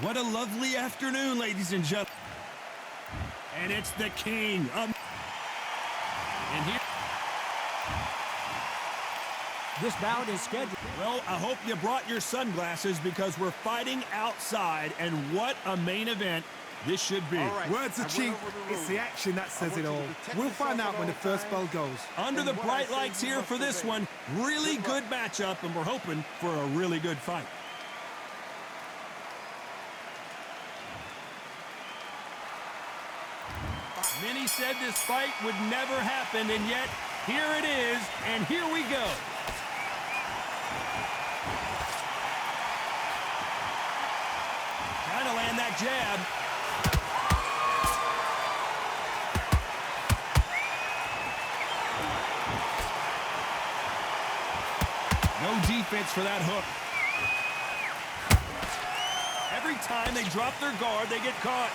What a lovely afternoon, ladies and gentlemen. And it's the king of... And here... This bout is scheduled. Well, I hope you brought your sunglasses because we're fighting outside, and what a main event this should be. Right. Words are cheap. It's the action that says it all. We'll find out when the first bell goes. Under the bright lights here for this one, really good matchup, and we're hoping for a really good fight. Many said this fight would never happen, and yet here it is, and here we go. Trying to land that jab. No defense for that hook. Every time they drop their guard, they get caught.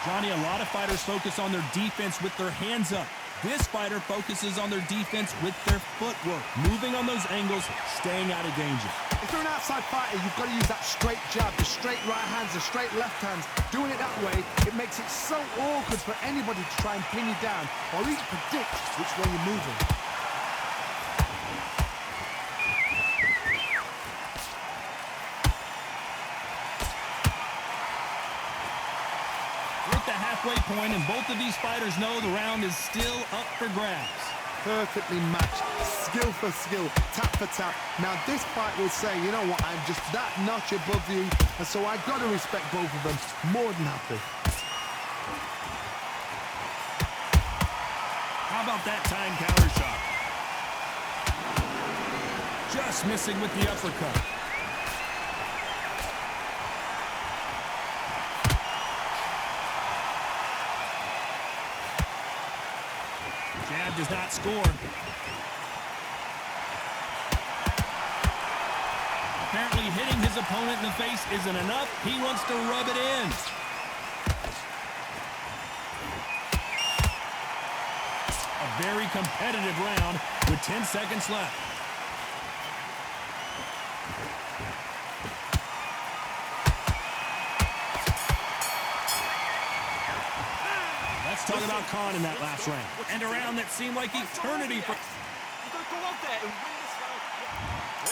Johnny, a lot of fighters focus on their defense with their hands up. This fighter focuses on their defense with their footwork, moving on those angles, staying out of danger. If you're an outside fighter, you've got to use that straight jab, the straight right hands, the straight left hands. Doing it that way, it makes it so awkward for anybody to try and pin you down or even predict which way you're moving. Halfway point, and both of these fighters know the round is still up for grabs. Perfectly matched, skill for skill, tap for tap. Now this fight will say, you know what, I'm just that notch above you, and so I've got to respect both of them. More than happy. How about that time counter shot? Just missing with the uppercut. Jab does not score. Apparently hitting his opponent in the face isn't enough. He wants to rub it in. A very competitive round with 10 seconds left. Let's talk about Khan in that last round. And a round that seemed like eternity for...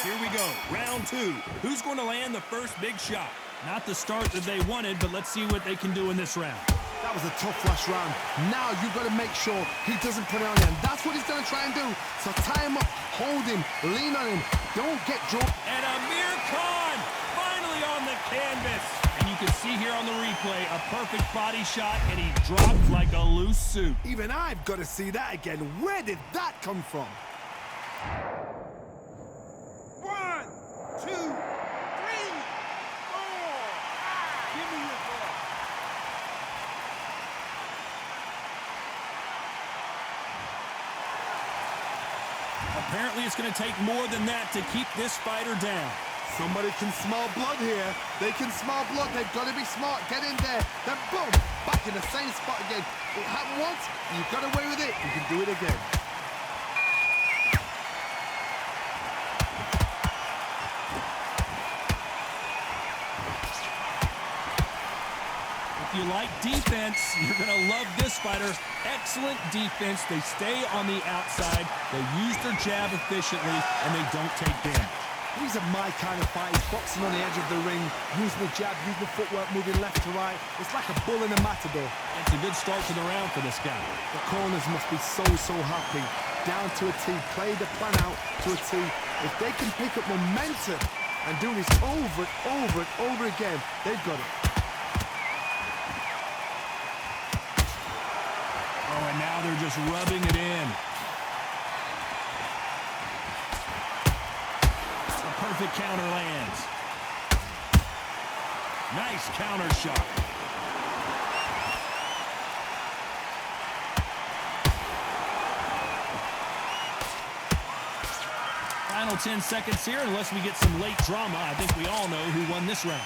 Here we go, round two. Who's going to land the first big shot? Not the start that they wanted, but let's see what they can do in this round. That was a tough last round. Now you've got to make sure he doesn't put it on him. That's what he's going to try and do. So tie him up, hold him, lean on him. Don't get drawn. And Amir Khan finally on the canvas. And you can see here on the replay a perfect body shot, and he dropped like a loose suit. Even I've got to see that again. Where did that come from? 1, 2, 3, 4. Give me your ball. Apparently it's going to take more than that to keep this fighter down. Somebody can smell blood here. They can smell blood. They've got to be smart. Get in there. Then boom, back in the same spot again. It happened once. You got away with it. You can do it again. If you like defense, you're going to love this fighter. Excellent defense. They stay on the outside. They use their jab efficiently, and they don't take damage. These are my kind of fight. He's boxing on the edge of the ring, using the jab, using the footwork, moving left to right. It's like a bull in a matador. It's a good start to the round for this guy. The corners must be so happy. Down to a T, play the plan out to a T. If they can pick up momentum and do this over and over and over again, they've got it. Oh, and now they're just rubbing it in. Perfect counter lands. Nice counter shot. Final 10 seconds here, unless we get some late drama. I think we all know who won this round.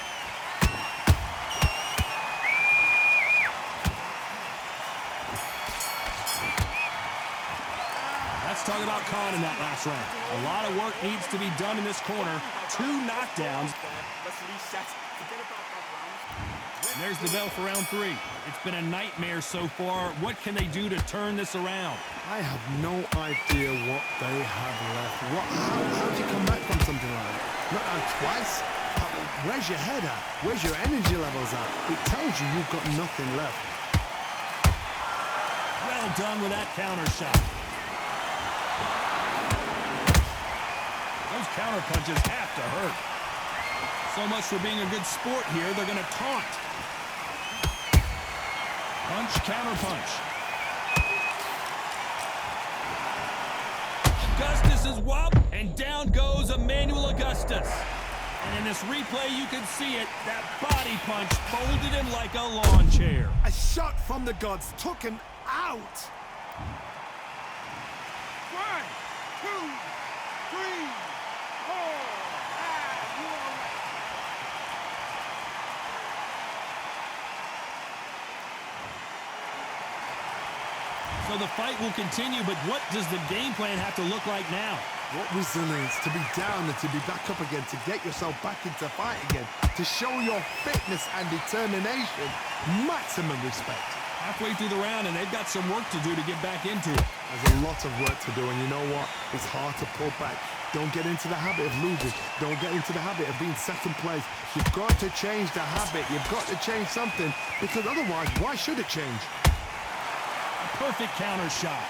Let's talk about Khan in that last round. A lot of work needs to be done in this corner. 2 knockdowns. Let's reset. Forget about that round. And there's the bell for round 3. It's been a nightmare so far. What can they do to turn this around? I have no idea what they have left. How do you come back from something like that? Not out twice? Where's your head at? Where's your energy levels at? It tells you you've got nothing left. Well done with that counter shot. Those counter punches have to hurt. So much for being a good sport here. They're going to taunt. Punch, counter punch. Augustus is wild, and down goes Augustus. And in this replay, you can see it. That body punch folded him like a lawn chair. A shot from the gods took him out. 1, 2, 3, 4, 5. You all right? So the fight will continue, but what does the game plan have to look like now? What resilience to be down and to be back up again, to get yourself back into fight again, to show your fitness and determination. Maximum respect. Halfway through the round, and they've got some work to do to get back into it. There's a lot of work to do, and you know what? It's hard to pull back. Don't get into the habit of losing. Don't get into the habit of being second place. You've got to change the habit. You've got to change something, because otherwise, why should it change? A perfect counter shot.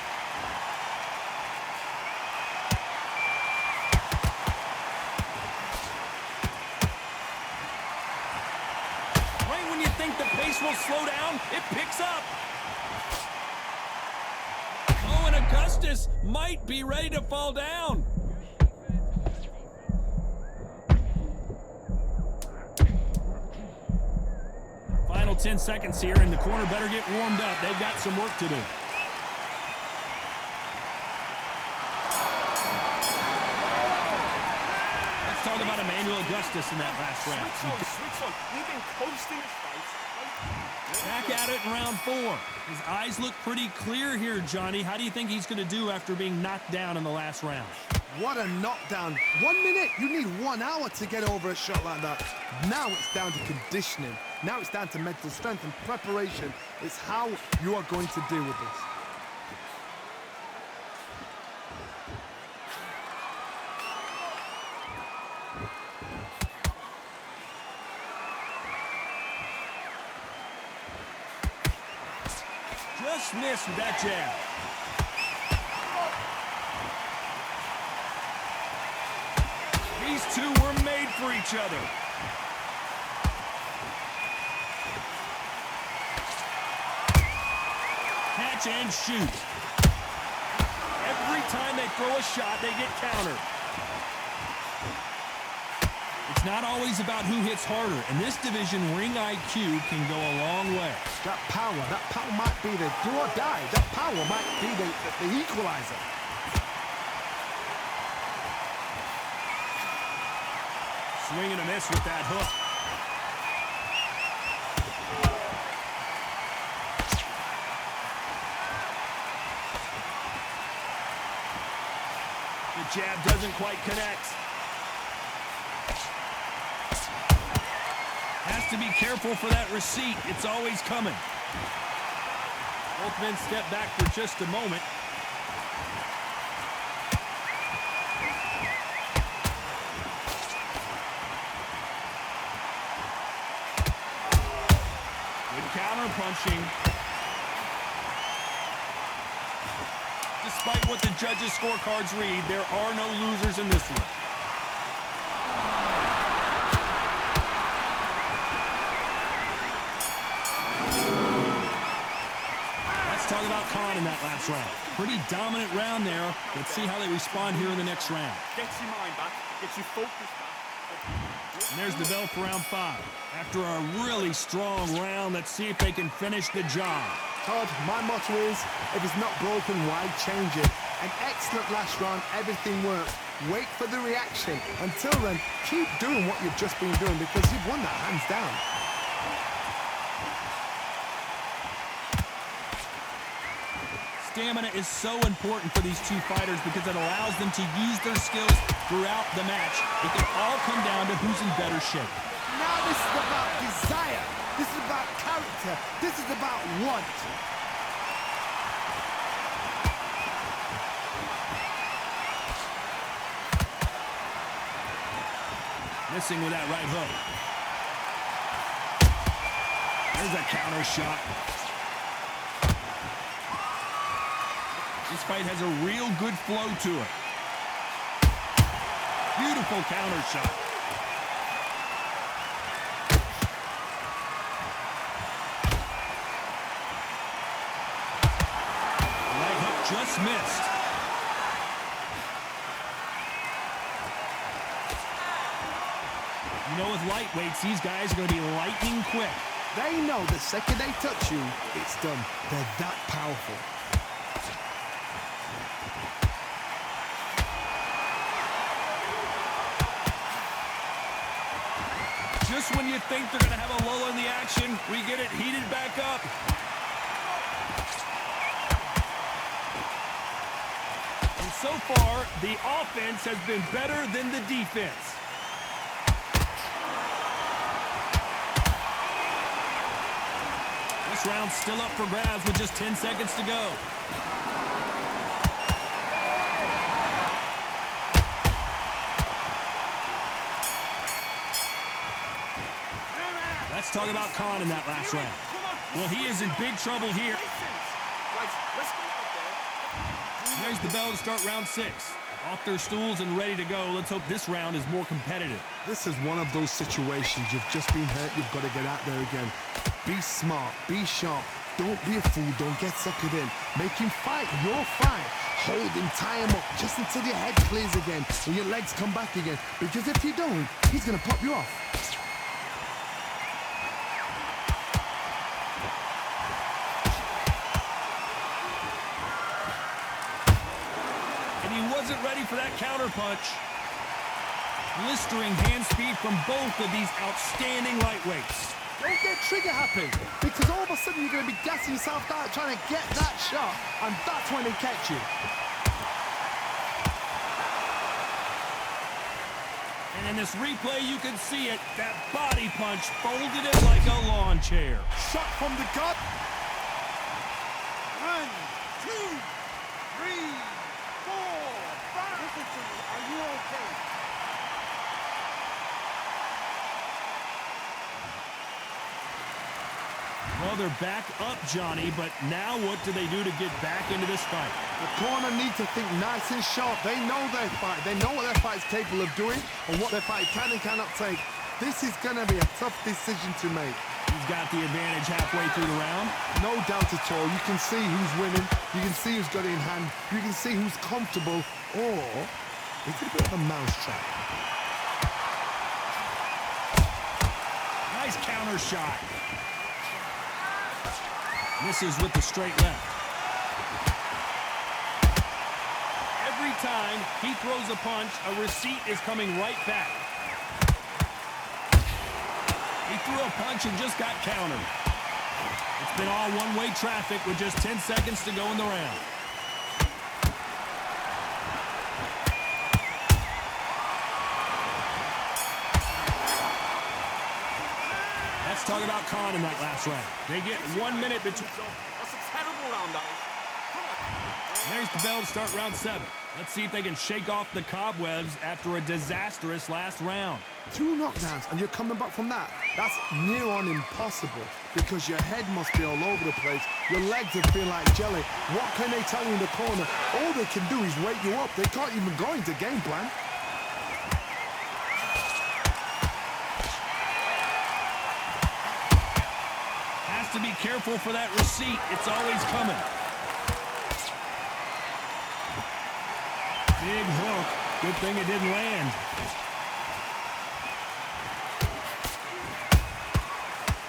Right when you think the pace will slow down, it picks up. Oh, and Augustus might be ready to fall down. Final 10 seconds here, and the corner better get warmed up. They've got some work to do. Let's talk about Augustus in that last round. Switch on. We've been coasting this fight. Back at it in round 4. His eyes look pretty clear here, Johnny. How do you think he's going to do after being knocked down in the last round? What a knockdown. 1 minute, you need 1 hour to get over a shot like that. Now it's down to conditioning. Now it's down to mental strength and preparation. It's how you are going to deal with this. Just missed with that jab. These two were made for each other. Catch and shoot. Every time they throw a shot, they get countered. It's not always about who hits harder. In this division, ring IQ can go a long way. That power might be the do or die. That power might be the equalizer. Swing and a miss with that hook. The jab doesn't quite connect. Has to be careful for that receipt. It's always coming. Both men step back for just a moment. Good counter punching. Despite what the judges' scorecards read, there are no losers in this one. Talk about Khan in that last round. Pretty dominant round there. Let's see how they respond here in the next round. Gets your mind back, gets your focus back. And there's the bell for round 5. After a really strong round, let's see if they can finish the job. Todd, my motto is, if it's not broken, why change it? An excellent last round, everything worked. Wait for the reaction. Until then, keep doing what you've just been doing because you've won that hands down. stamina is so important for these two fighters because it allows them to use their skills throughout the match. It can all come down to who's in better shape. Now this is about desire. This is about character. This is about want. Missing with that right hook. There's a counter shot. This fight has a real good flow to it. Beautiful counter shot. Right hook just missed. You know, with lightweights, these guys are going to be lightning quick. They know the second they touch you, it's done. They're that powerful. Just when you think they're going to have a lull in the action, we get it heated back up. And so far, the offense has been better than the defense. This round's still up for grabs with just 10 seconds to go. Let's talk about Khan in that last round. Well, he is in big trouble here. There's the bell to start round 6. Off their stools and ready to go. Let's hope this round is more competitive. This is one of those situations. You've just been hurt. You've got to get out there again. Be smart. Be sharp. Don't be a fool. Don't get suckered in. Make him fight your fight. Hold him, tie him up just until your head clears again and your legs come back again. Because if you don't, he's going to pop you off. Wasn't ready for that counter punch. Blistering hand speed from both of these outstanding lightweights. Don't get trigger happy, because all of a sudden you're going to be gassing yourself out trying to get that shot, and that's when they catch you. And in this replay, you can see it. That body punch folded it like a lawn chair. Shot from the gut. 1, 2, 3, 4, 5. Listen to me. Are you okay? Well, they're back up, Johnny, but now what do they do to get back into this fight? The corner needs to think nice and sharp. They know their fight. They know what their fight's capable of doing and what their fight can and cannot take. This is going to be a tough decision to make. He's got the advantage halfway through the round. No doubt at all. You can see who's winning. You can see who's got it in hand. You can see who's comfortable. Or it's a bit of a mousetrap. Nice counter shot. Misses with the straight left. Every time he throws a punch, a receipt is coming right back. He threw a punch and just got countered. It's been all one-way traffic with just 10 seconds to go in the round. Let's talk about Khan in that last round. They get 1 minute between. That's a terrible round, that is. There's the bell to start round 7. Let's see if they can shake off the cobwebs after a disastrous last round. 2 knockdowns and you're coming back from that. That's near on impossible because your head must be all over the place. Your legs will feel like jelly. What can they tell you in the corner? All they can do is wake you up. They can't even go into game plan. Has to be careful for that receipt. It's always coming. Big hook. Good thing it didn't land.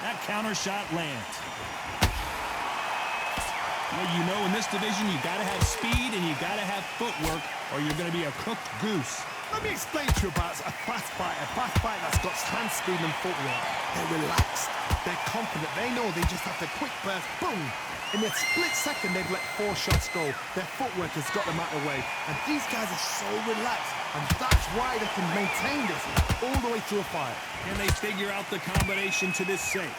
That counter shot lands. Well, you know, in this division, you got to have speed and you got to have footwork or you're going to be a cooked goose. Let me explain to you about a fast fight that's got hand speed and footwork. They're relaxed. They're confident. They know they just have to quick burst, boom, In a split second, they've let 4 shots go. Their footwork has got them out of the way. And these guys are so relaxed. And that's why they can maintain this all the way through a fight. Can they figure out the combination to this safe?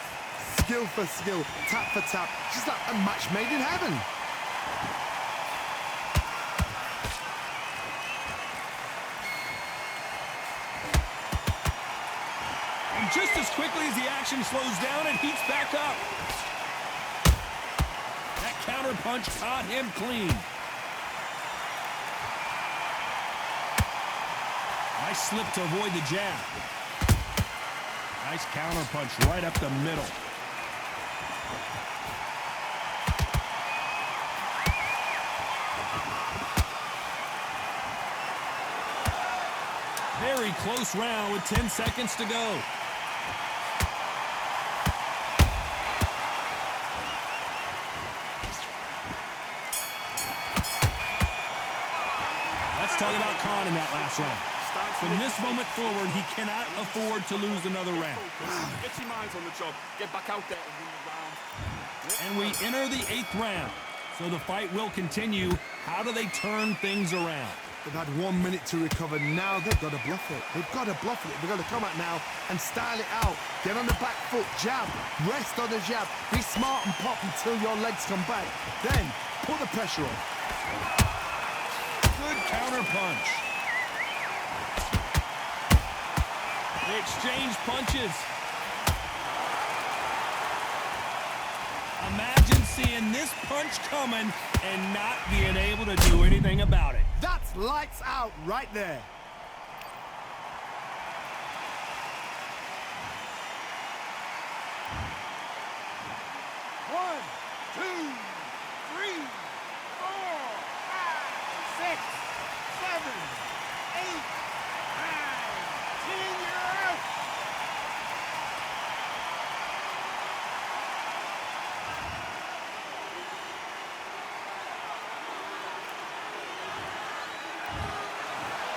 Skill for skill, tap for tap. Just like a match made in heaven. And just as quickly as the action slows down, it heats back up. That counter punch caught him clean. Nice slip to avoid the jab. Nice counter punch right up the middle. Very close round with 10 seconds to go. Let's talk about Khan in that last round. From this moment forward, he cannot afford to lose another round. Get your minds on the job. Get back out there and win the round. And we enter the 8th round. So the fight will continue. How do they turn things around? They've had 1 minute to recover. Now they've got to bluff it. They've got to bluff it. They've got to come out now and style it out. Get on the back foot, jab, rest on the jab. Be smart and pop until your legs come back. Then put the pressure on. Good counter punch. They exchange punches. Imagine seeing this punch coming and not being able to do anything about it. That's lights out right there. One, two, three, 4, 5, 6, 7, 8, 9, 10. You're out.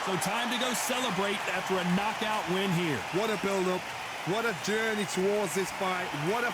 So time to go celebrate after a knockout win here. What a build-up. What a journey towards this fight. What a